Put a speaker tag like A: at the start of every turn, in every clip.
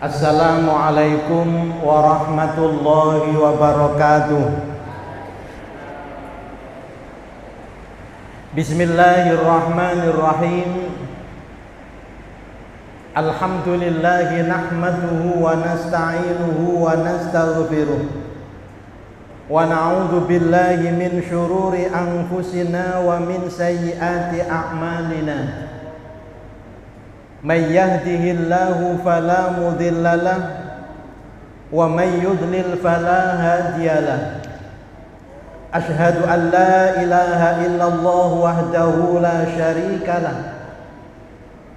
A: Assalamualaikum warahmatullahi wabarakatuh. Bismillahirrahmanirrahim. Alhamdulillahi nahmaduhu wa nasta'inuhu wa nastaghfiruh. Wa na'udzu billahi min syururi anfusina wa min sayyiati a'malina. May yahdihillahu fala mudilla lahu wa may yudlil fala hadiyalah. Asyhadu an la ilaha illallah wahdahu la syarika lah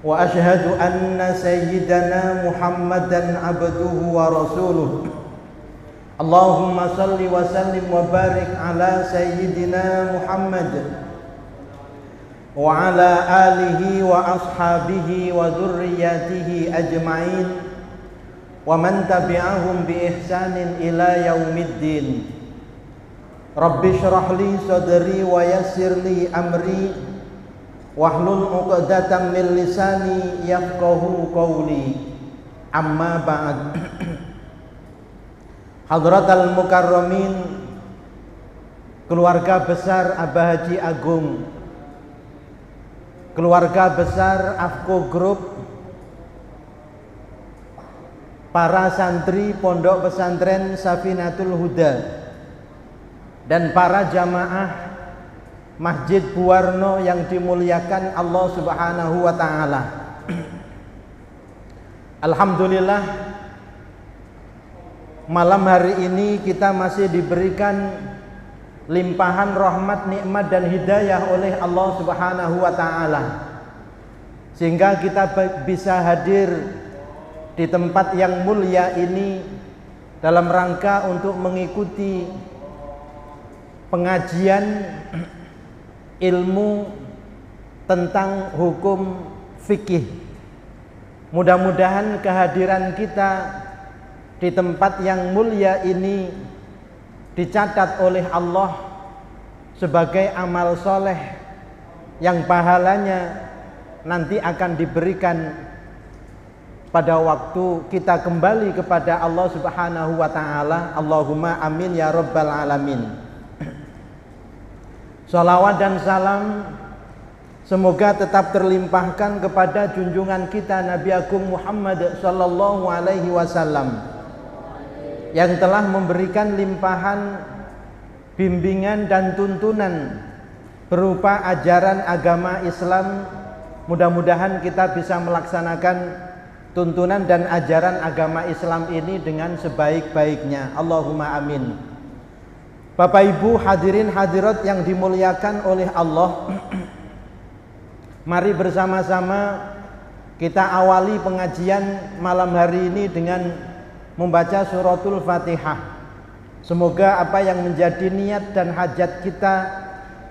A: wa asyhadu anna sayyidana Muhammadan abduhu wa rasuluh. Allahumma salli wa sallim wa barik ala sayyidina Muhammad wa ala alihi wa ashabihi wa dzurriyyatihi ajma'in wa man tabi'ahum bi ihsanin ila yaumiddin. Rabbi shrah li sadri wa yassir li amri wahlul 'uqdatam min lisani yafqahu qawli. Amma ba'd. Hadratal mukarramin, keluarga besar Abah Haji Agung, keluarga besar AFKO Group, para santri Pondok Pesantren Safinatul Huda, dan para jamaah Masjid Buwarno yang dimuliakan Allah Subhanahu wa ta'ala. Alhamdulillah, malam hari ini kita masih diberikan limpahan rahmat, nikmat dan hidayah oleh Allah Subhanahu wa ta'ala, sehingga kita bisa hadir di tempat yang mulia ini dalam rangka untuk mengikuti pengajian ilmu tentang hukum fikih. Mudah-mudahan kehadiran kita di tempat yang mulia ini dicatat oleh Allah sebagai amal soleh yang pahalanya nanti akan diberikan pada waktu kita kembali kepada Allah Subhanahu wa ta'ala. Allahumma amin ya rabbal alamin. Salawat dan salam semoga tetap terlimpahkan kepada junjungan kita Nabi Agung Muhammad sallallahu alaihi wasallam, yang telah memberikan limpahan bimbingan dan tuntunan berupa ajaran agama Islam. Mudah-mudahan kita bisa melaksanakan tuntunan dan ajaran agama Islam ini dengan sebaik-baiknya. Allahumma amin. Bapak Ibu hadirin hadirat yang dimuliakan oleh Allah, mari bersama-sama kita awali pengajian malam hari ini dengan membaca suratul Fatihah. Semoga apa yang menjadi niat dan hajat kita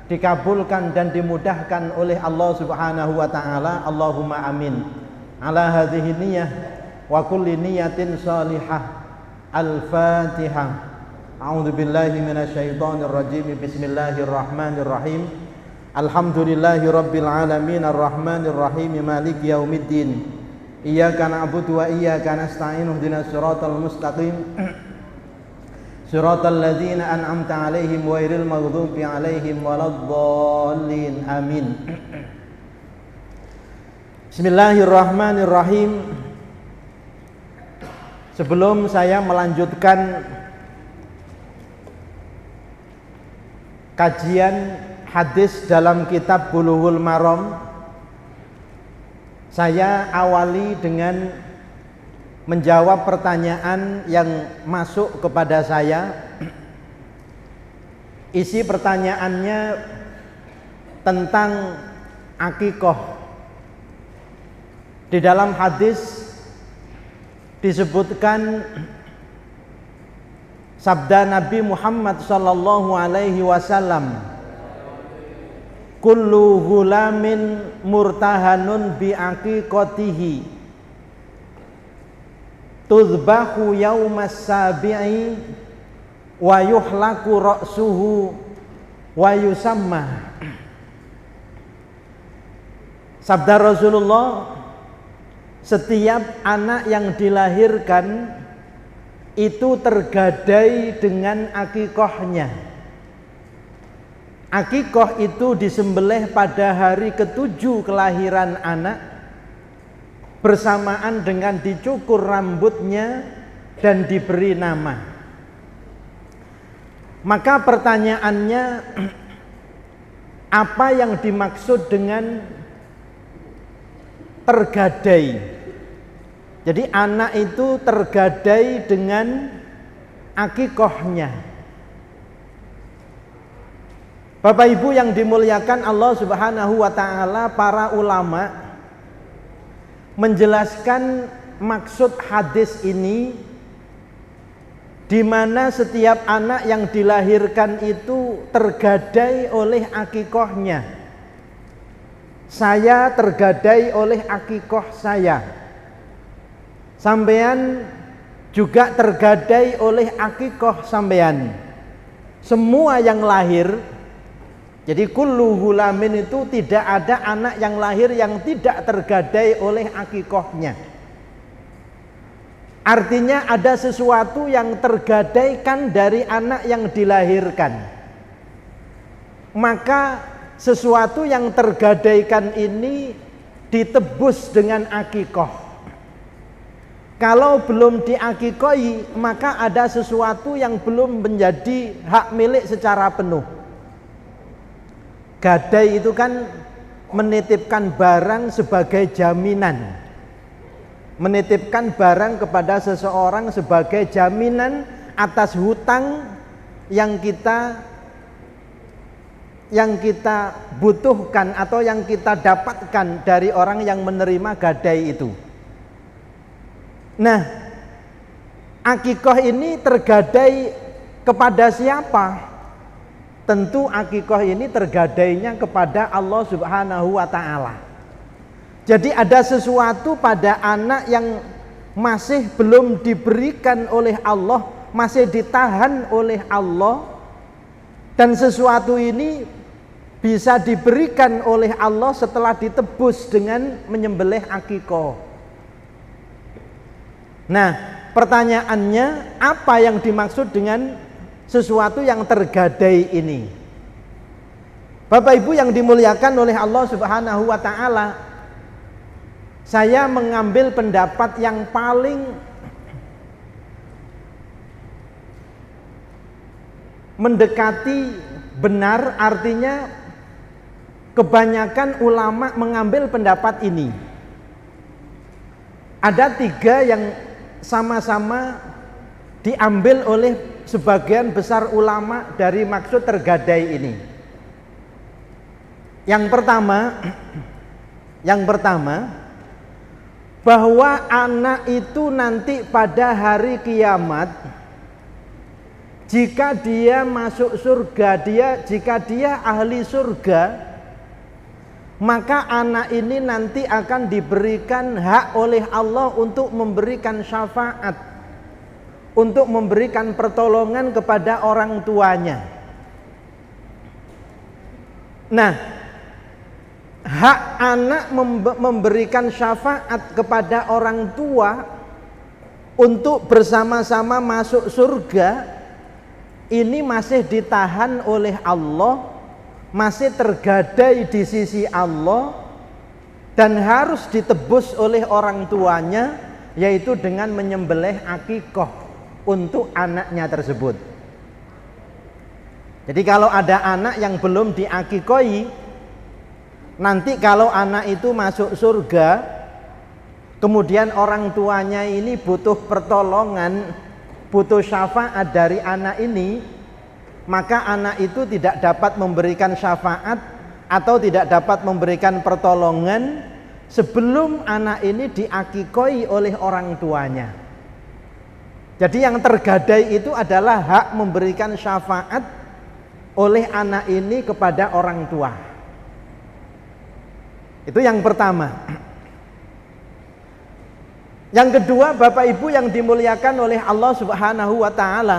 A: dikabulkan dan dimudahkan oleh Allah Subhanahu wa ta'ala. Allahumma amin. Ala hadhihi niyah wa kulli niyatin salihah. Al-Fatihah. A'udzu billahi minasyaitonir rajim. Bismillahirrahmanirrahim. Alhamdulillahi rabbil alamin arrahmanir rahim maliki yaumiddin. Iyyaka na'budu wa iyyaka nasta'in ihdinas siratal mustaqim siratal ladzina an'amta 'alaihim ghairil maghdubi 'alaihim waladdallin. Amin. Bismillahirrahmanirrahim. Sebelum saya melanjutkan kajian hadis dalam kitab Bulughul Maram, saya awali dengan menjawab pertanyaan yang masuk kepada saya. Isi pertanyaannya tentang akikoh. Di dalam hadis disebutkan sabda Nabi Muhammad sallallahu alaihi wasallam, kullu ghulamin murtahanun bi aqiqatihi tuzbahu yaumas sabi'i wa yuhlaku ra'suhu wa yusamma. Sabda Rasulullah, setiap anak yang dilahirkan itu tergadai dengan akikohnya. Akikoh itu disembelih pada hari ke-7 kelahiran anak, bersamaan dengan dicukur rambutnya dan diberi nama. Maka pertanyaannya, apa yang dimaksud dengan tergadai? Jadi anak itu tergadai dengan akikohnya. Bapak Ibu yang dimuliakan Allah Subhanahu wa taala, para ulama menjelaskan maksud hadis ini, di mana setiap anak yang dilahirkan itu tergadai oleh akikohnya. Saya tergadai oleh akikoh saya. Sampean juga tergadai oleh akikoh sampean. Semua yang lahir, jadi kullu hulamin itu tidak ada anak yang lahir yang tidak tergadai oleh akikohnya. Artinya ada sesuatu yang tergadaikan dari anak yang dilahirkan. Maka sesuatu yang tergadaikan ini ditebus dengan akikoh. Kalau belum diakikoi, maka ada sesuatu yang belum menjadi hak milik secara penuh. Gadai itu kan menitipkan barang sebagai jaminan. Menitipkan barang kepada seseorang sebagai jaminan atas hutang yang kita butuhkan atau yang kita dapatkan dari orang yang menerima gadai itu. Nah, akikoh ini tergadai kepada siapa? Tentu akikoh ini tergadainya kepada Allah Subhanahu wa ta'ala. Jadi ada sesuatu pada anak yang masih belum diberikan oleh Allah, masih ditahan oleh Allah, dan sesuatu ini bisa diberikan oleh Allah setelah ditebus dengan menyembelih akikoh. Nah, pertanyaannya, apa yang dimaksud dengan sesuatu yang tergadai ini? Bapak Ibu yang dimuliakan oleh Allah Subhanahu wa ta'ala, saya mengambil pendapat yang paling mendekati benar, artinya kebanyakan ulama mengambil pendapat ini. Ada 3 yang sama-sama diambil oleh sebagian besar ulama dari maksud tergadai ini. Yang pertama, bahwa anak itu nanti pada hari kiamat, jika dia masuk surga, jika dia ahli surga, maka anak ini nanti akan diberikan hak oleh Allah untuk memberikan syafaat, untuk memberikan pertolongan kepada orang tuanya. Nah, hak anak memberikan syafaat kepada orang tua untuk bersama-sama masuk surga, ini masih ditahan oleh Allah, masih tergadai di sisi Allah, dan harus ditebus oleh orang tuanya, yaitu dengan menyembelih akikoh untuk anaknya tersebut. Jadi kalau ada anak yang belum diakikoi, nanti kalau anak itu masuk surga, kemudian orang tuanya ini butuh pertolongan, butuh syafaat dari anak ini, maka anak itu tidak dapat memberikan syafaat atau tidak dapat memberikan pertolongan sebelum anak ini diakikoi oleh orang tuanya. Jadi yang tergadai itu adalah hak memberikan syafaat oleh anak ini kepada orang tua. Itu yang pertama. Yang kedua, Bapak Ibu yang dimuliakan oleh Allah Subhanahu wa ta'ala,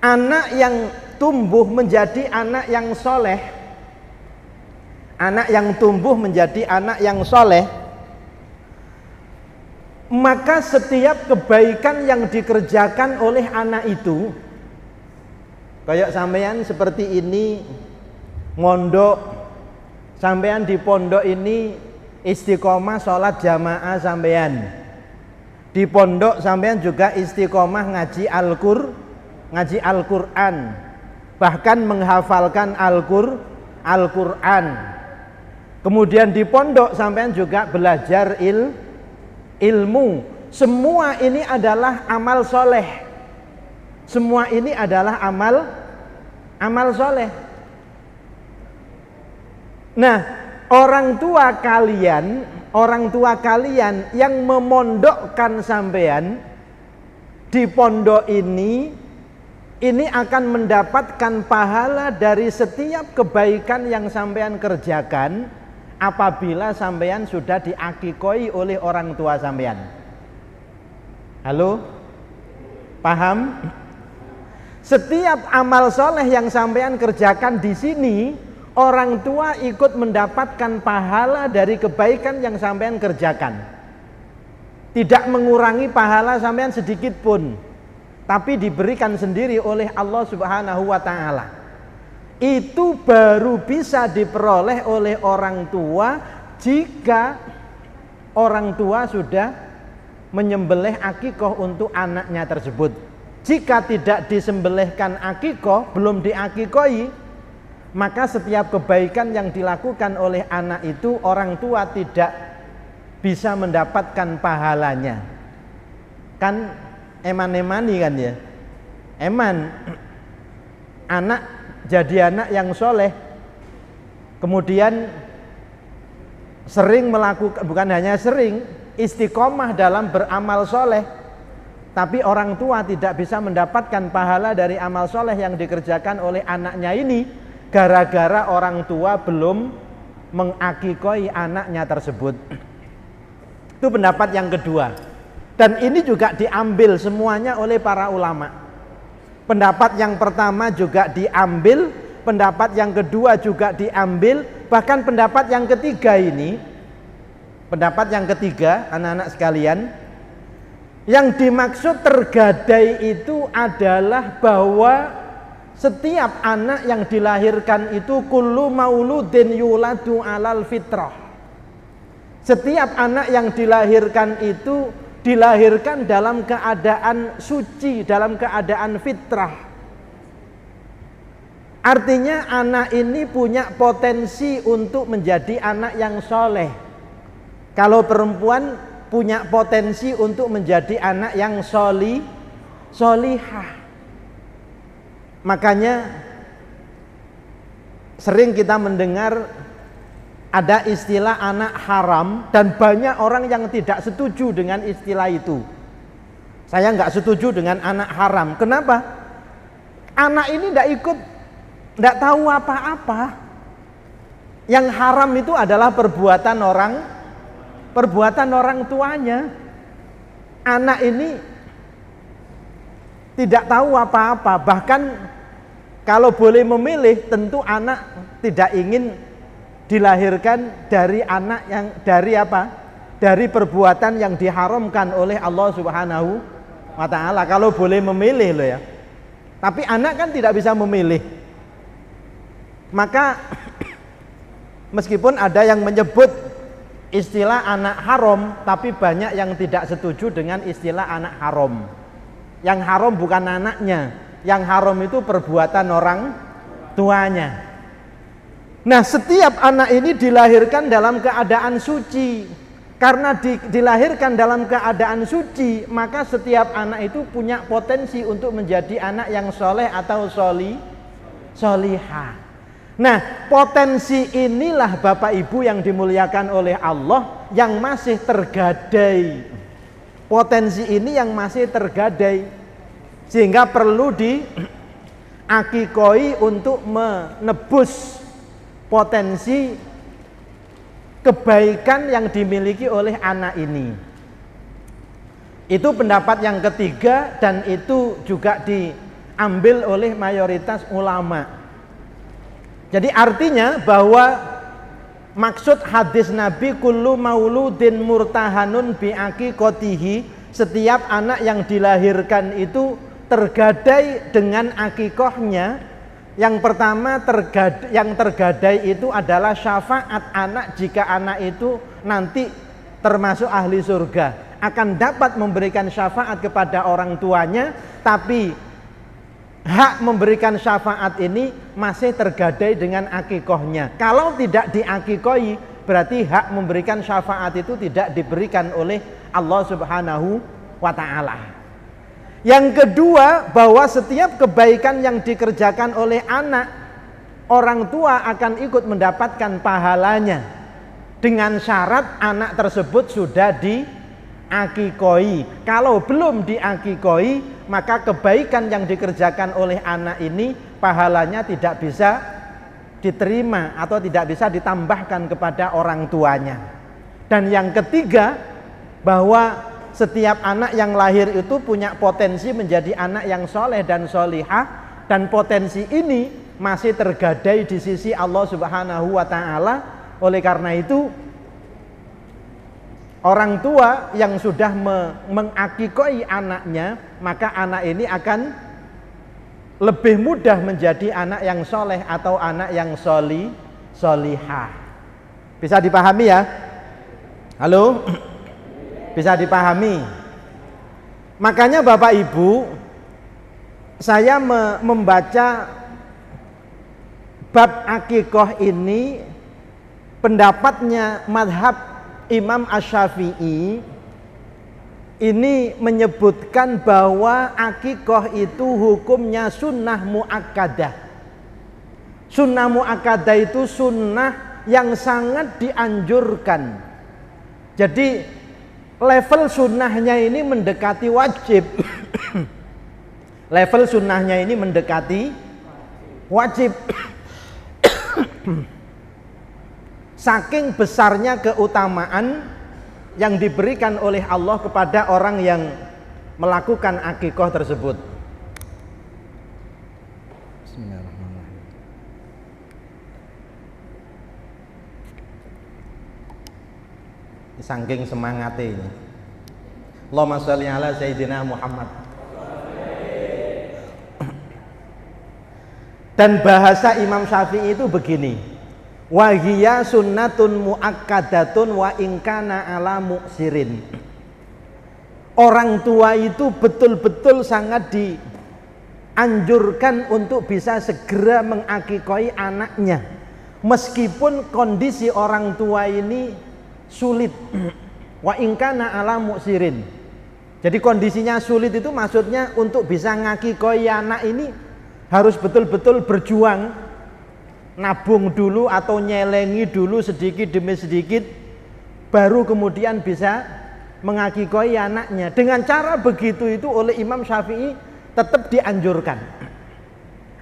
A: anak yang tumbuh menjadi anak yang soleh, anak yang tumbuh menjadi anak yang soleh, maka setiap kebaikan yang dikerjakan oleh anak itu, kayak sampean seperti ini mondok, sampean di pondok ini istiqomah sholat jamaah sampean, di pondok sampean juga istiqomah ngaji Al-Quran, bahkan menghafalkan Al-Quran. Kemudian di pondok sampean juga belajar ilmu. Semua ini adalah amal soleh. Semua ini adalah amal soleh. Nah, orang tua kalian yang memondokkan sampean di pondok ini akan mendapatkan pahala dari setiap kebaikan yang sampean kerjakan apabila sampean sudah diakikoi oleh orang tua sampean. Halo? Paham? Setiap amal soleh yang sampean kerjakan di sini, orang tua ikut mendapatkan pahala dari kebaikan yang sampean kerjakan. Tidak mengurangi pahala sampean sedikit pun, tapi diberikan sendiri oleh Allah Subhanahu wa ta'ala. Itu baru bisa diperoleh oleh orang tua jika orang tua sudah menyembelih akikoh untuk anaknya tersebut. Jika tidak disembelihkan akikoh, belum diakikoi, maka setiap kebaikan yang dilakukan oleh anak itu orang tua tidak bisa mendapatkan pahalanya. Kan eman-emani kan ya, eman anak jadi anak yang soleh, kemudian sering melakukan, bukan hanya sering, istiqomah dalam beramal soleh, tapi orang tua tidak bisa mendapatkan pahala dari amal soleh yang dikerjakan oleh anaknya ini gara-gara orang tua belum mengakikoi anaknya tersebut. Itu pendapat yang kedua, dan ini juga diambil semuanya oleh para ulama. Pendapat yang pertama juga diambil, pendapat yang kedua juga diambil, bahkan pendapat yang ketiga ini, pendapat yang ketiga anak-anak sekalian, yang dimaksud tergadai itu adalah bahwa setiap anak yang dilahirkan itu kullu mauludin yuladu alal fitrah. Setiap anak yang dilahirkan itu dilahirkan dalam keadaan suci, dalam keadaan fitrah. Artinya anak ini punya potensi untuk menjadi anak yang soleh. Kalau perempuan punya potensi untuk menjadi anak yang solihah. Makanya sering kita mendengar ada istilah anak haram, dan banyak orang yang tidak setuju dengan istilah itu. Saya nggak setuju dengan anak haram. Kenapa? Anak ini tidak tahu apa-apa. Yang haram itu adalah perbuatan orang tuanya. Anak ini tidak tahu apa-apa. Bahkan kalau boleh memilih, tentu anak tidak ingin dilahirkan dari anak yang dari perbuatan yang diharamkan oleh Allah Subhanahu wa ta'ala. Kalau boleh memilih loh ya. Tapi anak kan tidak bisa memilih. Maka meskipun ada yang menyebut istilah anak haram, tapi banyak yang tidak setuju dengan istilah anak haram. Yang haram bukan anaknya, yang haram itu perbuatan orang tuanya. Nah, setiap anak ini dilahirkan dalam keadaan suci. Karena dilahirkan dalam keadaan suci, maka setiap anak itu punya potensi untuk menjadi anak yang soleh atau solihah. Nah, potensi inilah Bapak Ibu yang dimuliakan oleh Allah yang masih tergadai. Potensi ini yang masih tergadai, sehingga perlu diakikoi untuk menebus potensi kebaikan yang dimiliki oleh anak ini. Itu pendapat yang ketiga, dan itu juga diambil oleh mayoritas ulama. Jadi artinya bahwa Maksud hadis Nabi kullu mauludin murtahanun bi aqiqatihi, setiap anak yang dilahirkan itu tergadai dengan akikohnya. Yang pertama yang tergadai itu adalah syafaat anak jika anak itu nanti termasuk ahli surga, akan dapat memberikan syafaat kepada orang tuanya, tapi hak memberikan syafaat ini masih tergadai dengan akikohnya. Kalau tidak diakikoi, berarti hak memberikan syafaat itu tidak diberikan oleh Allah Subhanahu wa ta'ala. Yang kedua, bahwa setiap kebaikan yang dikerjakan oleh anak, orang tua akan ikut mendapatkan pahalanya, dengan syarat anak tersebut sudah diakikoi. Kalau belum diakikoi, maka kebaikan yang dikerjakan oleh anak ini pahalanya tidak bisa diterima atau tidak bisa ditambahkan kepada orang tuanya. Dan yang ketiga, bahwa setiap anak yang lahir itu punya potensi menjadi anak yang soleh dan solihah, dan potensi ini masih tergadai di sisi Allah Subhanahu wa ta'ala. Oleh karena itu, orang tua yang sudah mengakikoi anaknya, maka anak ini akan lebih mudah menjadi anak yang soleh atau anak yang solihah. Bisa dipahami ya? Halo? Bisa dipahami? Makanya Bapak Ibu, saya membaca bab akikoh ini, pendapatnya madhab Imam Asy-Syafi'i ini menyebutkan bahwa akikoh itu hukumnya sunnah muakkadah. Sunnah muakkadah itu sunnah yang sangat dianjurkan. Jadi level sunnahnya ini mendekati wajib. Level sunnahnya ini mendekati wajib. Saking besarnya keutamaan yang diberikan oleh Allah kepada orang yang melakukan akikoh tersebut. Bismillahirrahmanirrahim. Saking semangatnya ini. Allahumma sholli ala Sayyidina Muhammad. Dan bahasa Imam Syafi'i itu begini, wahiya sunnatun muakkadatun wa ingkana ala muksirin. Orang tua itu betul-betul sangat dianjurkan untuk bisa segera mengakikoi anaknya, meskipun kondisi orang tua ini sulit. Wa ingkana ala muksirin. Jadi kondisinya sulit itu maksudnya untuk bisa ngakikoi anak ini harus betul-betul berjuang, nabung dulu atau nyelengi dulu sedikit demi sedikit, baru kemudian bisa mengakikoi anaknya. Dengan cara begitu itu oleh Imam Syafi'i tetap dianjurkan.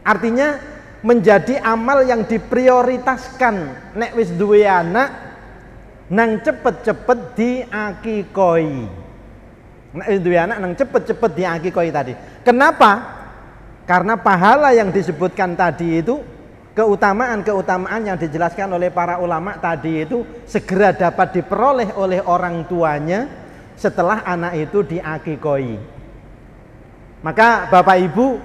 A: Artinya menjadi amal yang diprioritaskan. Nek wis duwe anak nang cepet-cepet diakikoi. Nek wis duwe anak nang cepet-cepet diakikoi tadi. Kenapa? Karena pahala yang disebutkan tadi itu, keutamaan-keutamaan yang dijelaskan oleh para ulama tadi itu segera dapat diperoleh oleh orang tuanya setelah anak itu diakikoi. Maka Bapak Ibu,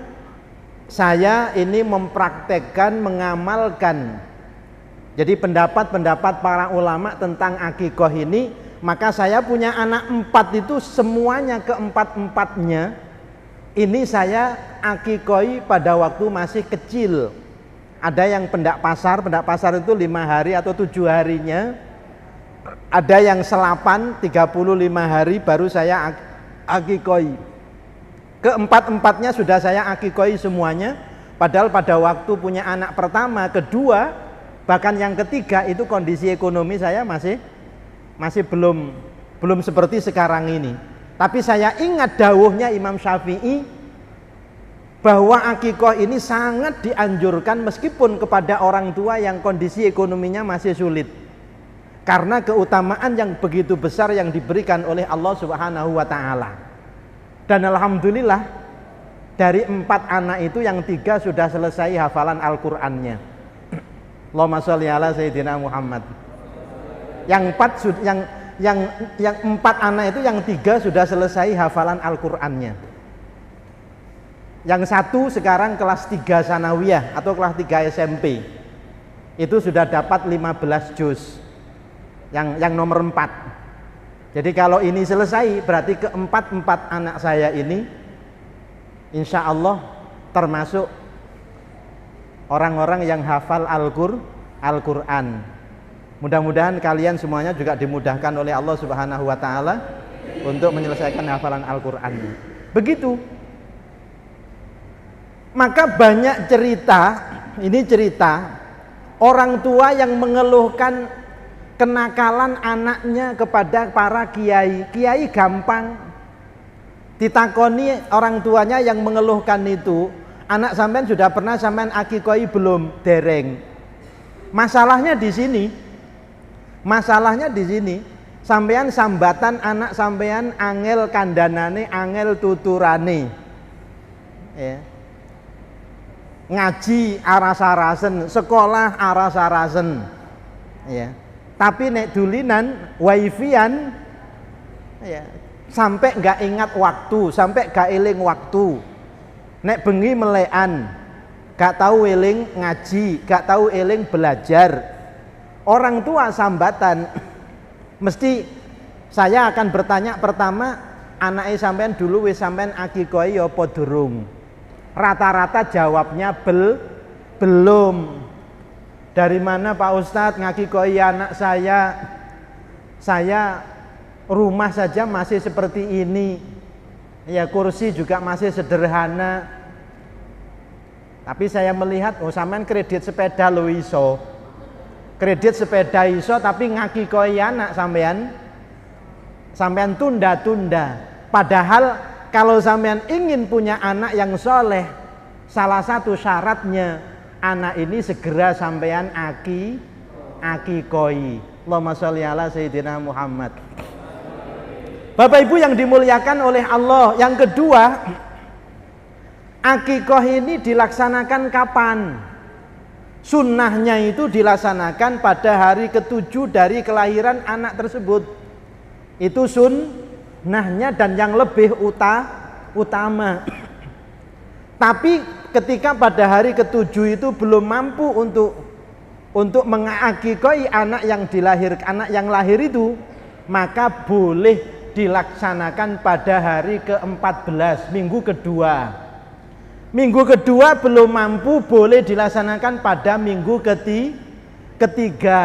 A: saya ini mempraktekkan, mengamalkan jadi pendapat-pendapat para ulama tentang akikoh ini. Maka saya punya anak 4 itu semuanya, keempat-empatnya ini saya akikoi pada waktu masih kecil. Ada yang pendak pasar itu 5 hari atau 7 harinya. Ada yang selapan 35 hari baru saya akikoi. Keempat-empatnya sudah saya akikoi semuanya. Padahal pada waktu punya anak pertama, kedua, bahkan yang ketiga itu kondisi ekonomi saya masih belum seperti sekarang ini. Tapi saya ingat dawuhnya Imam Syafi'i bahwa akikoh ini sangat dianjurkan meskipun kepada orang tua yang kondisi ekonominya masih sulit, karena keutamaan yang begitu besar yang diberikan oleh Allah Subhanahu wa ta'ala. Dan alhamdulillah dari 4 anak itu yang 3 sudah selesai hafalan Al-Qur'annya. Allahumma sholli ala Sayyidina Muhammad. Yang 4 yang 4 anak itu yang 3 sudah selesai hafalan Al-Qur'annya. Yang 1 sekarang kelas 3 sanawiyah atau kelas 3 SMP. Itu sudah dapat 15 juz. Yang nomor 4. Jadi kalau ini selesai berarti keempat anak saya ini insya Allah termasuk orang-orang yang hafal Al-Qur'an. Mudah-mudahan kalian semuanya juga dimudahkan oleh Allah Subhanahu wa taala untuk menyelesaikan hafalan Al-Qur'an. Begitu. Maka banyak cerita orang tua yang mengeluhkan kenakalan anaknya kepada para kiai. Kiai gampang ditakoni orang tuanya yang mengeluhkan itu, anak sampean sudah pernah sampean akikoi belum? Dereng. Masalahnya di sini. Sampean sambatan anak sampean angel kandanane, angel tuturane. Ya. Ngaji aras-arasen, sekolah aras-arasen. Ya. Tapi nek dulinan wifian ya, sampai nggak ingat waktu, sampai gak eling waktu. Nek bengi melekan, gak tahu eling ngaji, gak tahu eling belajar. Orang tua sambatan, mesti saya akan bertanya pertama, anaknya sampean dulu wis sampean akikoi apa durung? Rata-rata jawabnya belum. Dari mana Pak Ustadz ngakikoi anak saya? Saya rumah saja masih seperti ini. Ya kursi juga masih sederhana. Tapi saya melihat, oh sampean kredit sepeda lo iso. Kredit sepeda iso tapi ngakikoi anak sampean tunda-tunda. Padahal kalau sampean ingin punya anak yang soleh, salah satu syaratnya anak ini segera sampean akikoi. Allahumma sholli ala sayyidina Muhammad. Bapak Ibu yang dimuliakan oleh Allah. Yang kedua, akikoh ini dilaksanakan kapan? Sunnahnya itu dilaksanakan pada hari ke-7 dari kelahiran anak tersebut. Itu sunnahnya dan yang lebih utama. Tapi ketika pada hari ke-7 itu belum mampu untuk mengakikoi anak yang lahir itu, maka boleh dilaksanakan pada hari ke-14, minggu kedua. Minggu kedua belum mampu, boleh dilaksanakan pada minggu ketiga.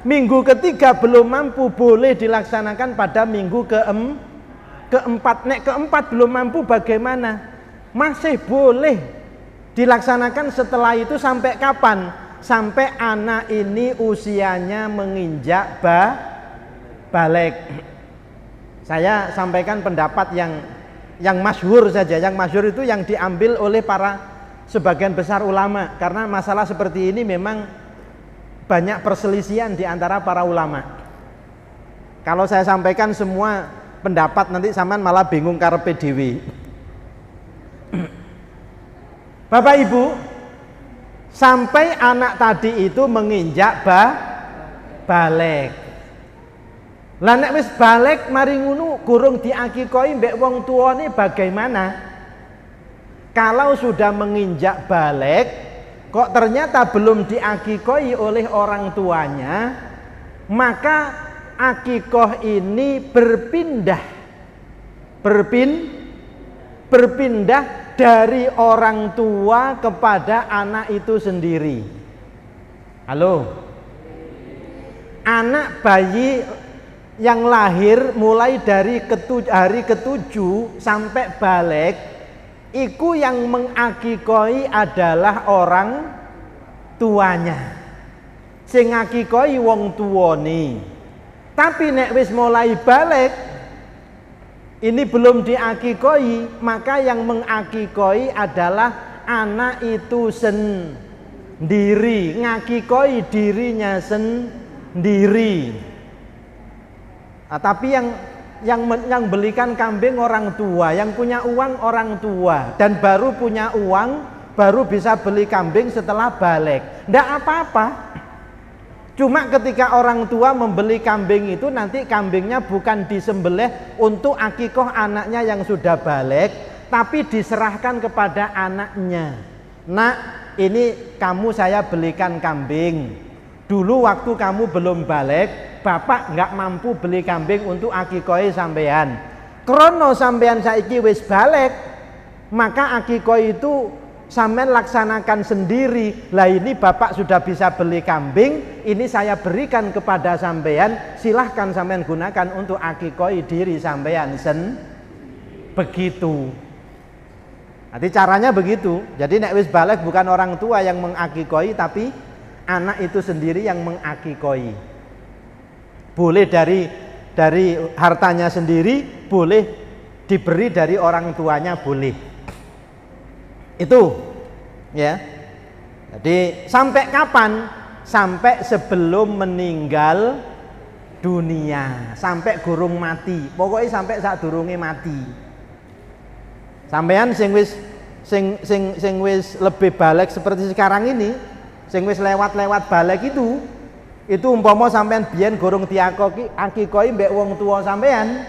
A: Minggu ketiga belum mampu, boleh dilaksanakan pada minggu keempat. Nek keempat belum mampu bagaimana? Masih boleh dilaksanakan setelah itu sampai kapan? Sampai anak ini usianya menginjak balik. Saya sampaikan pendapat yang masyhur saja. Yang masyhur itu yang diambil oleh para sebagian besar ulama, karena masalah seperti ini memang banyak perselisihan di antara para ulama. Kalau saya sampaikan semua pendapat nanti sampean malah bingung karepe dhewe. Bapak Ibu, sampai anak tadi itu menginjak balik. Lah nek wis balik mari ngono gurung diakikoi mbek wong tuane bagaimana? Kalau sudah menginjak balik kok ternyata belum diakikoi oleh orang tuanya, maka akikoh ini berpindah dari orang tua kepada anak itu sendiri. Halo? Anak bayi yang lahir mulai dari hari ke-7 sampai balik, iku yang mengakikoi adalah orang tuanya. Sing ngakikoi wong tuane. Tapi nek wis mulai balik, ini belum diakikoi, maka yang mengakikoi adalah anak itu sendiri, ngakikoi dirinya sendiri. Nah, tapi yang belikan kambing orang tua, yang punya uang orang tua, dan baru punya uang baru bisa beli kambing setelah balik. Ndak apa-apa. Cuma ketika orang tua membeli kambing itu nanti kambingnya bukan disembelih untuk akikoh anaknya yang sudah balik, tapi diserahkan kepada anaknya. Nak, ini kamu saya belikan kambing. Dulu waktu kamu belum balik, bapak nggak mampu beli kambing untuk akikoh sampean. Krono sampean saiki wis balik, maka akikoh itu sampean laksanakan sendiri. Lah ini bapak sudah bisa beli kambing, ini saya berikan kepada sampean, silahkan sampean gunakan untuk akikoi diri sampean begitu. Nanti caranya begitu. Jadi nek wis balik bukan orang tua yang mengakikoi, tapi anak itu sendiri yang mengakikoi. Boleh dari hartanya sendiri, boleh diberi dari orang tuanya, boleh. Itu ya. Jadi sampai kapan? Sampai sebelum meninggal dunia, sampai gurung mati. Pokoknya sampai saat durunge mati. Sampean sing wis lebih balik seperti sekarang ini, sing wis lewat balik itu umpama sampean biyen gurung diakikoi mbek wong tua sampean,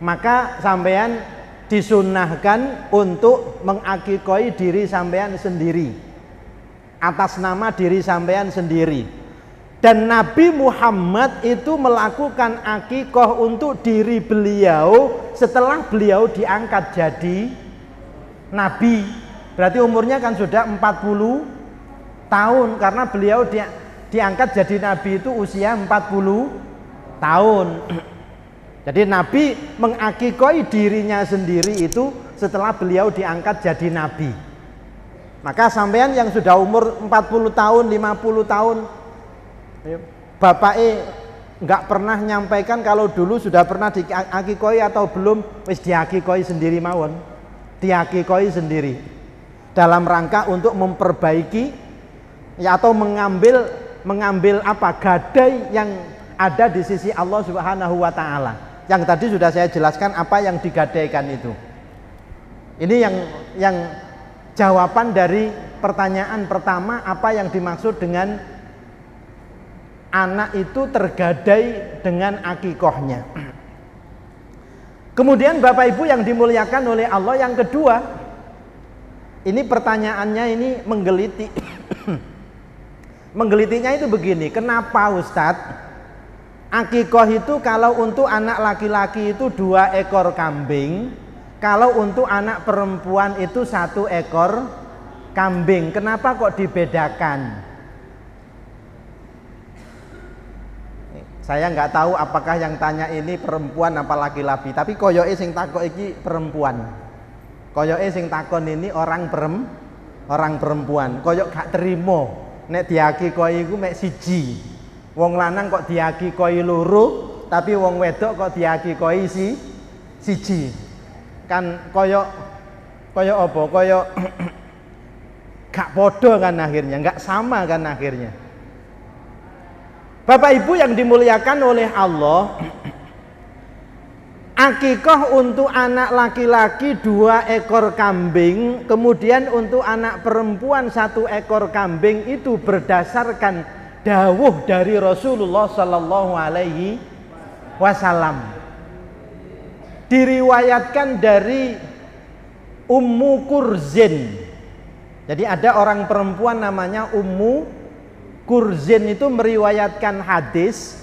A: maka sampean disunahkan untuk mengakikoi diri sampean sendiri atas nama diri sampean sendiri. Dan Nabi Muhammad itu melakukan akikoh untuk diri beliau setelah beliau diangkat jadi Nabi. Berarti umurnya kan sudah 40 tahun karena beliau diangkat jadi Nabi itu usia 40 tahun. Jadi Nabi mengakikoi dirinya sendiri itu setelah beliau diangkat jadi Nabi. Maka sampean yang sudah umur 40 tahun, 50 tahun, bapaknya nggak pernah nyampaikan kalau dulu sudah pernah diakikoi atau belum, wis diakikoi sendiri mawon. Diakikoi sendiri. Dalam rangka untuk memperbaiki ya, atau mengambil apa gadai yang ada di sisi Allah Subhanahu wa taala. Yang tadi sudah saya jelaskan apa yang digadaikan itu. Ini yang jawaban dari pertanyaan pertama, apa yang dimaksud dengan anak itu tergadai dengan akikohnya. Kemudian Bapak Ibu yang dimuliakan oleh Allah, yang kedua, ini pertanyaannya ini menggeliti. Menggelitinya itu begini, kenapa Ustadz? Akikoh itu kalau untuk anak laki-laki itu 2 ekor kambing, kalau untuk anak perempuan itu 1 ekor kambing. Kenapa kok dibedakan? Saya nggak tahu apakah yang tanya ini perempuan apa laki-laki, tapi koyoke sing takok iki perempuan. Koyoke sing takon ini orang perempuan. Koyok gak terima nek diakikohi iku mek siji. Wong lanang kok diakikoi loro, tapi wong wedok kok diakikoi siji. Kan koyok apa? Koyok gak podo kan akhirnya, gak sama kan akhirnya. Bapak Ibu yang dimuliakan oleh Allah, akikah untuk anak laki-laki 2 ekor kambing, kemudian untuk anak perempuan 1 ekor kambing itu berdasarkan dawuh dari Rasulullah Sallallahu Alaihi Wasallam. Diriwayatkan dari Ummu Kurzin. Jadi ada orang perempuan namanya Ummu Kurzin itu meriwayatkan hadis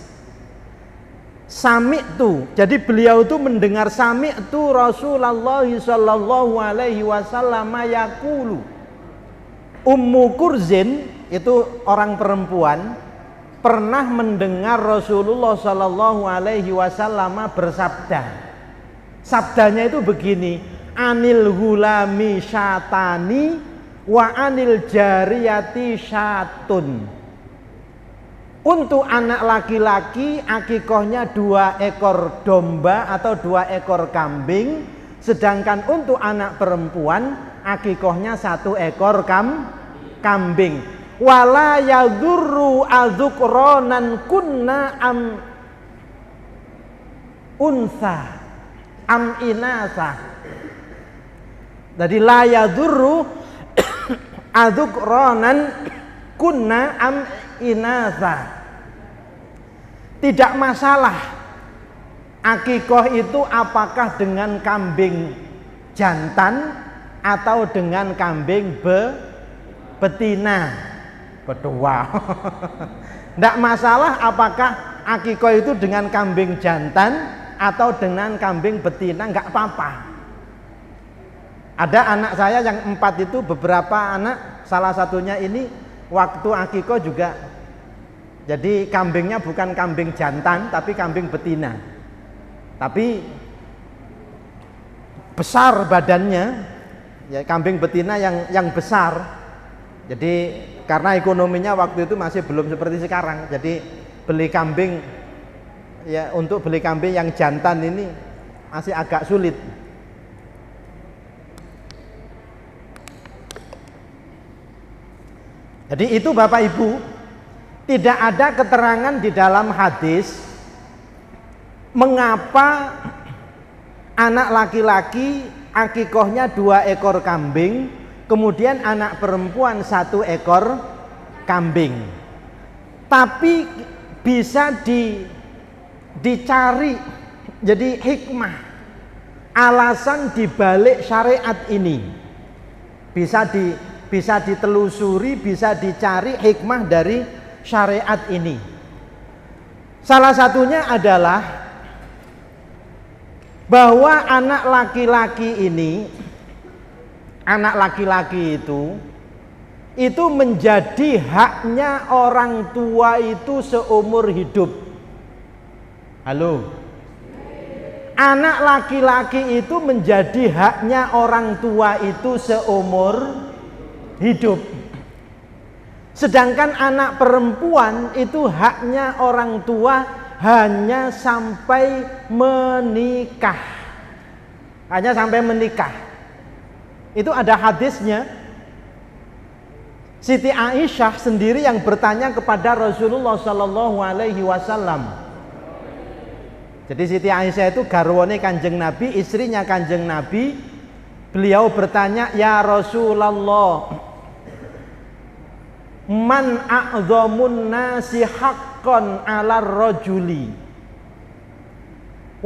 A: sami'tu. Jadi beliau itu mendengar sami'tu Rasulullah Sallallahu Alaihi Wasallam yaqulu. Ummu Kurzin itu orang perempuan pernah mendengar Rasulullah Sallallahu Alaihi Wasallam bersabda. Sabdanya itu begini, anil hulami syatani wa anil jariyati syatun. Untuk anak laki-laki akikohnya 2 ekor domba atau 2 ekor kambing, sedangkan untuk anak perempuan akikohnya 1 ekor kambing. Wala yadurru adzukronan kunna am unsa am inasa. Jadi la yadurru adzukronan kunna am inasa. Tidak masalah akikoh itu apakah dengan kambing jantan atau dengan kambing betina. Betua. Tidak masalah apakah akikoh itu dengan kambing jantan atau dengan kambing betina, nggak apa-apa. Ada anak saya yang 4 itu, beberapa anak, salah satunya ini waktu akikoh juga. Jadi kambingnya bukan kambing jantan tapi kambing betina. Tapi besar badannya, ya kambing betina yang besar. Jadi karena ekonominya waktu itu masih belum seperti sekarang, jadi beli kambing, ya untuk beli kambing yang jantan ini masih agak sulit. Jadi itu Bapak Ibu, tidak ada keterangan di dalam hadis mengapa anak laki-laki akikohnya 2 ekor kambing, kemudian anak perempuan 1 ekor kambing. Tapi bisa dicari jadi hikmah, alasan dibalik syariat ini. Bisa ditelusuri, bisa dicari hikmah dari syariat ini. Salah satunya adalah bahwa anak laki-laki ini, anak laki-laki itu menjadi haknya orang tua itu seumur hidup. Halo. Anak laki-laki itu menjadi haknya orang tua itu seumur hidup. Sedangkan anak perempuan itu haknya orang tua hanya sampai menikah. Hanya sampai menikah. Itu ada hadisnya. Siti Aisyah sendiri yang bertanya kepada Rasulullah Sallallahu Alaihi Wasallam. Jadi Siti Aisyah itu garwane Kanjeng Nabi, istrinya Kanjeng Nabi. Beliau bertanya, ya Rasulullah, man a'dhamun nasi haqqan 'alar rajuli.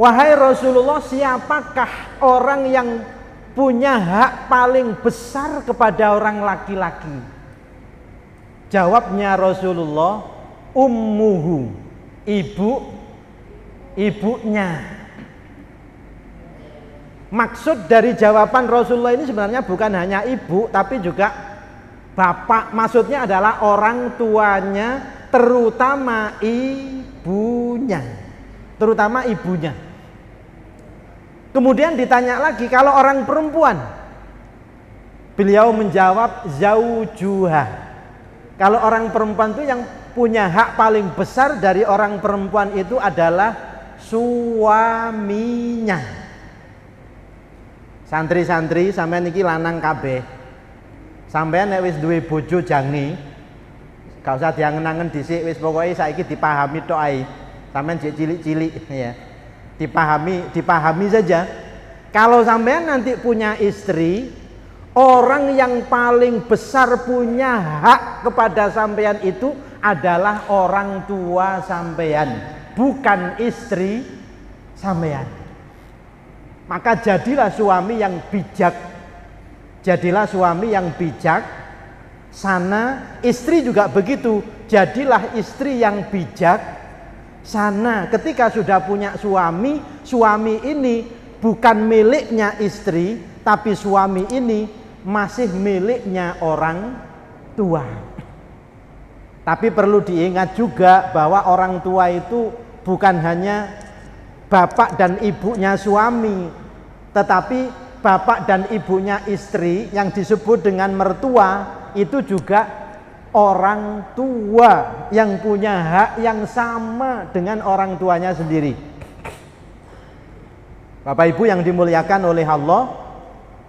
A: Wahai Rasulullah, siapakah orang yang punya hak paling besar kepada orang laki-laki? Jawabnya Rasulullah, ummuhu, ibunya. Maksud dari jawaban Rasulullah ini sebenarnya bukan hanya ibu, tapi juga bapak. Maksudnya adalah orang tuanya, terutama ibunya. Terutama ibunya. Kemudian ditanya lagi, kalau orang perempuan? Beliau menjawab, zaujuha. Kalau orang perempuan itu yang punya hak paling besar dari orang perempuan itu adalah suaminya. Santri-santri sampean niki lanang kabeh. Sampean nek wis duwe bojo jangi, gak usah diangen-angen dhisik, wis pokoke saiki dipahami tok ae. Sampean jek cilik-cilik ya. Dipahami saja. Kalau sampean nanti punya istri, orang yang paling besar punya hak kepada sampean itu adalah orang tua sampean, bukan istri sampean. Maka jadilah suami yang bijak. Jadilah suami yang bijak. Sana istri juga begitu. Jadilah istri yang bijak. Sana ketika sudah punya suami, suami ini bukan miliknya istri, tapi suami ini masih miliknya orang tua. Tapi perlu diingat juga bahwa orang tua itu bukan hanya bapak dan ibunya suami, tetapi bapak dan ibunya istri yang disebut dengan mertua itu juga orang tua yang punya hak yang sama dengan orang tuanya sendiri. Bapak Ibu yang dimuliakan oleh Allah,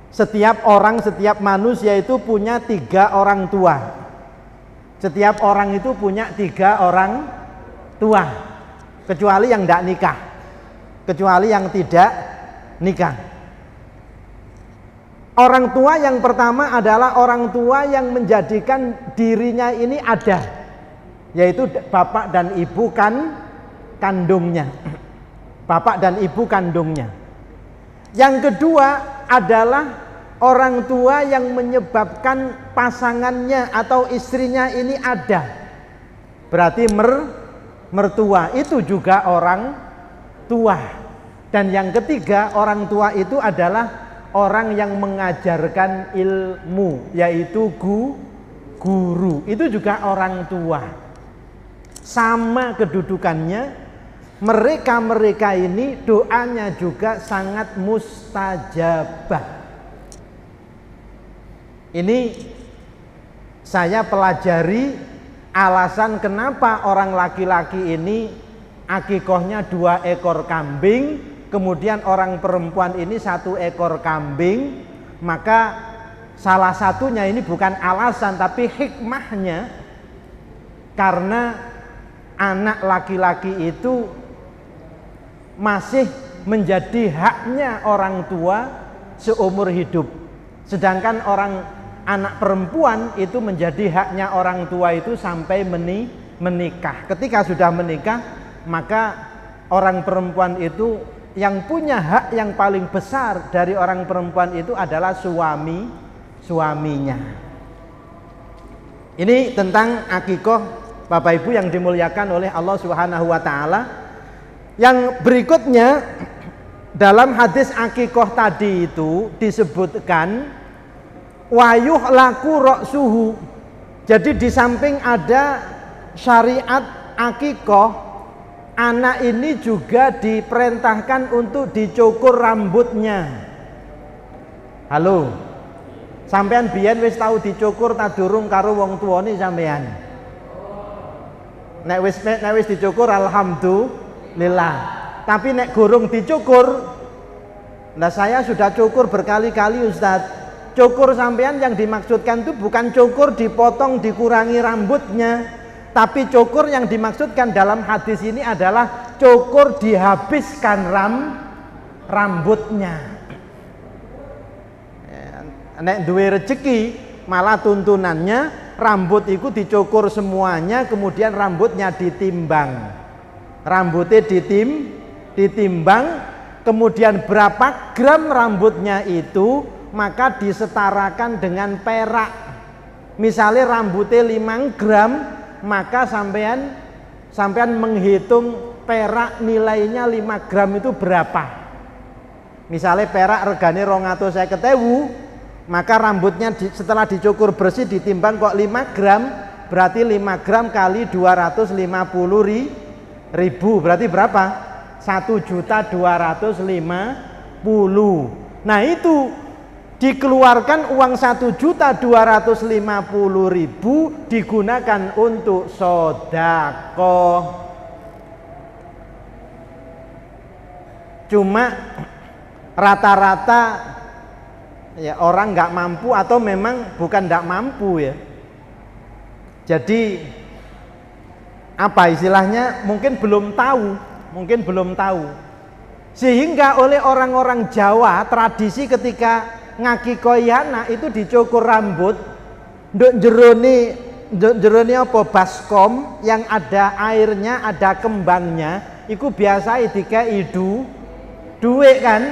A: setiap orang, setiap manusia itu punya 3 orang tua. Setiap orang itu punya 3 orang tua, kecuali yang tidak nikah, kecuali yang tidak nikah. Orang tua yang pertama adalah orang tua yang menjadikan dirinya ini ada, yaitu bapak dan ibu kandungnya, bapak dan ibu kandungnya. Yang kedua adalah orang tua yang menyebabkan pasangannya atau istrinya ini ada, berarti mertua itu juga orang tua. Dan yang ketiga, orang tua itu adalah orang yang mengajarkan ilmu, yaitu guru, itu juga orang tua. Sama kedudukannya. Mereka ini doanya juga sangat mustajabah. Ini saya pelajari alasan kenapa orang laki-laki ini akikohnya 2 ekor kambing, kemudian orang perempuan ini 1 ekor kambing. Maka salah satunya ini bukan alasan tapi hikmahnya, karena anak laki-laki itu masih menjadi haknya orang tua seumur hidup, sedangkan anak perempuan itu menjadi haknya orang tua itu sampai menikah. Ketika sudah menikah, maka orang perempuan itu yang punya hak yang paling besar dari orang perempuan itu adalah suaminya. Ini tentang akikoh Bapak Ibu yang dimuliakan oleh Allah Subhanahu wa taala. Yang berikutnya, dalam hadis akikoh tadi itu disebutkan wayuh laku roksuhu. Jadi di samping ada syariat akikoh, anak ini juga diperintahkan untuk dicukur rambutnya. Halo, sampean biyen wis tahu dicukur ta durung karo wong tuane sampean? Nek wis dicukur alhamdulillah. Tapi nek gurung dicukur, nah saya sudah cukur berkali-kali Ustadz. Cukur sampean yang dimaksudkan itu bukan cukur dipotong dikurangi rambutnya, tapi cukur yang dimaksudkan dalam hadis ini adalah cukur dihabiskan rambutnya. Nek duwe rezeki malah tuntunannya rambut itu dicukur semuanya, kemudian rambutnya ditimbang. Rambutnya ditimbang, kemudian berapa gram rambutnya itu maka disetarakan dengan perak. Misalnya rambutnya 5 gram, maka sampean menghitung perak nilainya 5 gram itu berapa. Misalnya perak regane 250.000, maka rambutnya setelah dicukur bersih ditimbang kok 5 gram, berarti 5 gram kali 250.000 berarti berapa? 1.250.000. Nah itu dikeluarkan uang 1.250.000 digunakan untuk sedekah. Cuma rata-rata ya orang nggak mampu atau memang bukan nggak mampu ya. Jadi apa istilahnya, mungkin belum tahu, sehingga oleh orang-orang Jawa tradisi ketika ngakikoi anak itu dicukur rambut, nduk jerone apa baskom yang ada airnya, ada kembangnya, itu biasa dikei duit kan.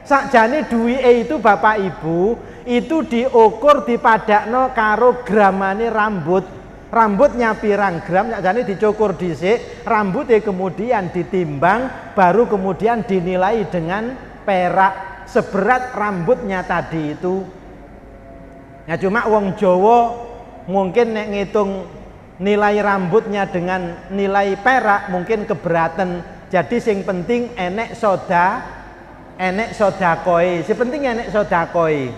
A: Sakjane duwike itu Bapak Ibu itu diukur dipadakno karo gramane rambut. Rambutnya pirang gram, jadi dicukur dhisik, rambutnya kemudian ditimbang, baru kemudian dinilai dengan perak seberat rambutnya tadi itu. Nah cuma wong Jawa mungkin nek ngitung nilai rambutnya dengan nilai perak mungkin keberatan. Jadi sing penting enek sodakoi, si penting enek sodakoi.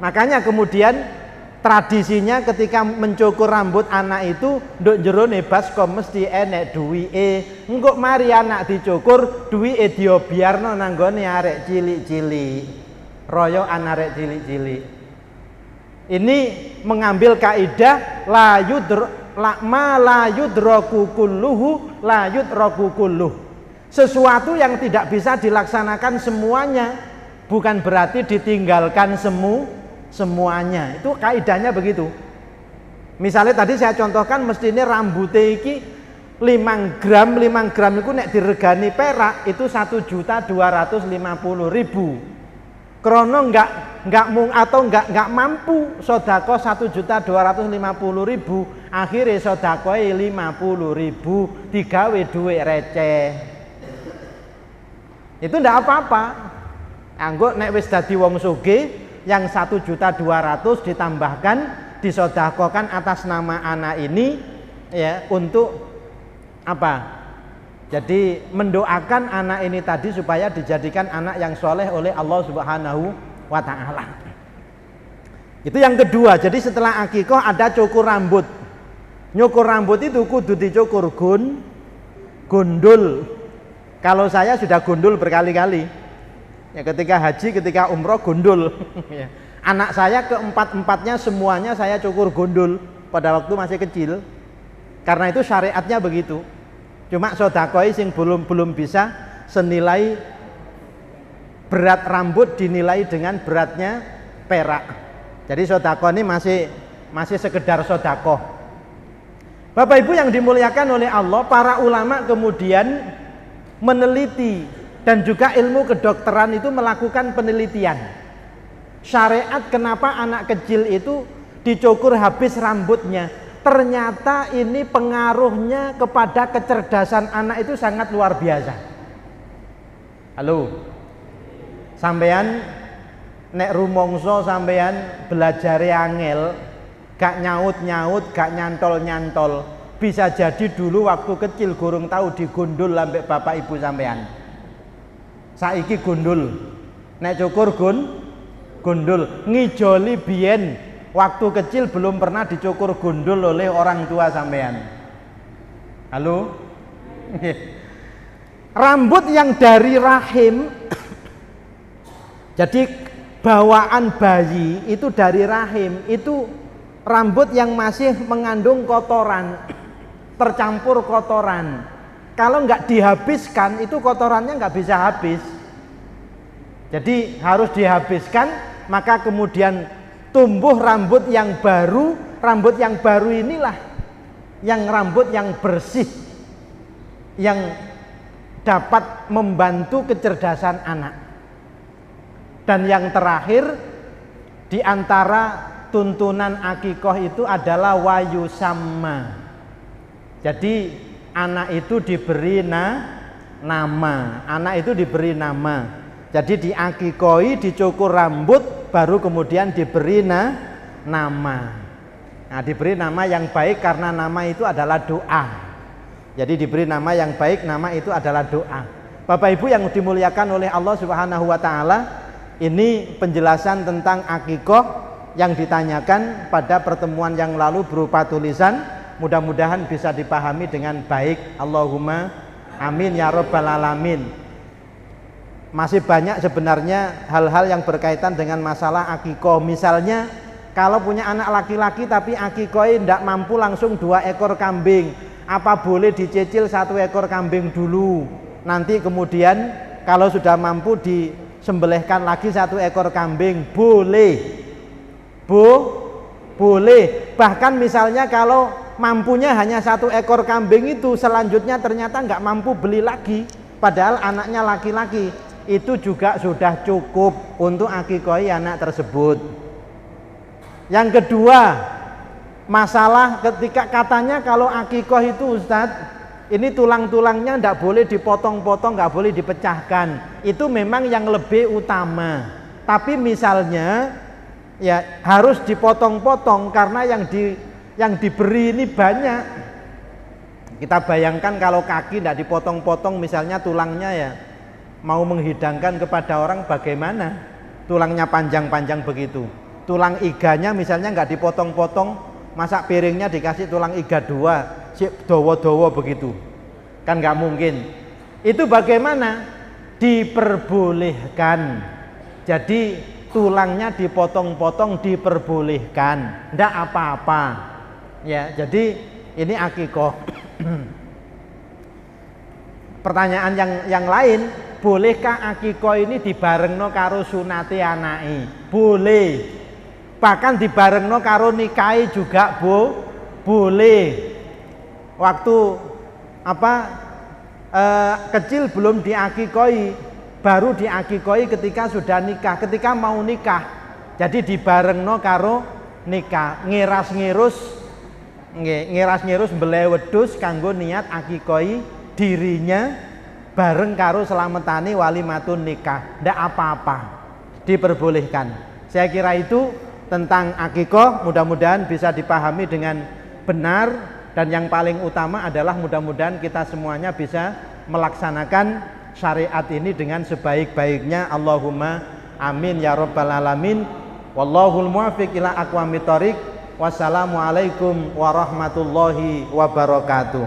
A: Makanya kemudian tradisinya ketika mencukur rambut anak itu nduk jerone baskom mesti enek duwike. Engko mari anak dicukur duwike diobiarno nang nggone arek cilik-cilik. Royokan arek cilik-cilik. Ini mengambil kaidah la yudraku kulluhu la yudraku kulluh. Sesuatu yang tidak bisa dilaksanakan semuanya bukan berarti ditinggalkan semuanya. Itu kaidahnya begitu. Misalnya tadi saya contohkan mesti ini rambutnya iki 5 gram itu nek diregani perak itu 1.250.000. Krono nggak mampu sodako 1.250.000, akhirnya sodakoi 50.000 digawe duit receh. Itu ndak apa-apa. Anggo nek wis dadi wong sugih yang 1.200.000 ditambahkan disodakokan atas nama anak ini ya untuk apa? Jadi mendoakan anak ini tadi supaya dijadikan anak yang soleh oleh Allah Subhanahu wa ta'ala. Itu yang kedua. Jadi setelah akikoh ada cukur rambut. Nyukur rambut itu kudu dicukur gundul. Kalau saya sudah gundul berkali-kali. Ya, ketika haji, ketika umroh gundul. Anak saya keempat-empatnya semuanya saya cukur gundul pada waktu masih kecil. Karena itu syariatnya begitu. Cuma sodakoi sing belum bisa senilai berat rambut dinilai dengan beratnya perak. Jadi sodako ini masih sekedar sodako. Bapak Ibu yang dimuliakan oleh Allah, para ulama kemudian meneliti dan juga ilmu kedokteran itu melakukan penelitian. Syariat kenapa anak kecil itu dicukur habis rambutnya? Ternyata ini pengaruhnya kepada kecerdasan anak itu sangat luar biasa. Halo, sampean nek rumongso sampean belajar angel, gak nyaut, gak nyantol, bisa jadi dulu waktu kecil gurung tahu digundul sampai bapak ibu sampean. Saiki gundul, nek cukur gundul, ngijoli biyen. Waktu kecil belum pernah dicukur gundul oleh orang tua sampean. Halo? Rambut yang dari rahim, jadi bawaan bayi itu dari rahim, itu rambut yang masih mengandung kotoran, tercampur kotoran. Kalau nggak dihabiskan, itu kotorannya nggak bisa habis. Jadi harus dihabiskan, maka kemudian tumbuh rambut yang baru. Rambut yang baru inilah yang rambut yang bersih, yang dapat membantu kecerdasan anak. Dan yang terakhir di antara tuntunan akikoh itu adalah wayu sama. Jadi anak itu diberi nama. Anak itu diberi nama. Jadi diakikoi, dicukur rambut, baru kemudian diberi nama. Nah, diberi nama yang baik karena nama itu adalah doa. Jadi diberi nama yang baik, nama itu adalah doa. Bapak Ibu yang dimuliakan oleh Allah Subhanahu wa ta'ala, ini penjelasan tentang akikoh yang ditanyakan pada pertemuan yang lalu berupa tulisan. Mudah-mudahan bisa dipahami dengan baik. Allahumma amin ya rabbal alamin. Masih banyak sebenarnya hal-hal yang berkaitan dengan masalah akikoh. Misalnya kalau punya anak laki-laki tapi akikoh tidak mampu langsung 2 ekor kambing, apa boleh dicicil 1 ekor kambing dulu, nanti kemudian kalau sudah mampu disembelihkan lagi 1 ekor kambing? Boleh. Boleh. Bahkan misalnya kalau mampunya hanya 1 ekor kambing itu, selanjutnya ternyata nggak mampu beli lagi, padahal anaknya laki-laki, itu juga sudah cukup untuk akikoi anak tersebut. Yang kedua, masalah ketika katanya kalau akikoh itu Ustadz, ini tulang-tulangnya tidak boleh dipotong-potong, nggak boleh dipecahkan. Itu memang yang lebih utama. Tapi misalnya ya harus dipotong-potong karena yang diberi ini banyak. Kita bayangkan kalau kaki tidak dipotong-potong, misalnya tulangnya ya mau menghidangkan kepada orang bagaimana? Tulangnya panjang-panjang begitu. Tulang iganya misalnya nggak dipotong-potong, masak piringnya dikasih tulang iga 2, si dowo-dowo begitu. Kan nggak mungkin. Itu bagaimana? Diperbolehkan. Jadi tulangnya dipotong-potong diperbolehkan, ndak apa-apa. Ya, jadi ini akikoh. Pertanyaan yang lain, bolehkah akikoh ini dibarengno karo sunate anake? Boleh. Bahkan dibarengno karo nikahi juga boleh. Waktu kecil belum diakikoi, baru diakikoi ketika sudah nikah, ketika mau nikah. Jadi dibarengno karo nikah, ngiras-ngirus mbeleh wedhus kanggo niat akikoi dirinya bareng karo selametane walimatun nikah. Ndak apa-apa, diperbolehkan. Saya kira itu tentang akikoh, mudah-mudahan bisa dipahami dengan benar, dan yang paling utama adalah mudah-mudahan kita semuanya bisa melaksanakan syariat ini dengan sebaik-baiknya. Allahumma amin ya rabbal alamin. Wallahul muwaffiq ila aqwamit thoriq. Wassalamualaikum warahmatullahi wabarakatuh.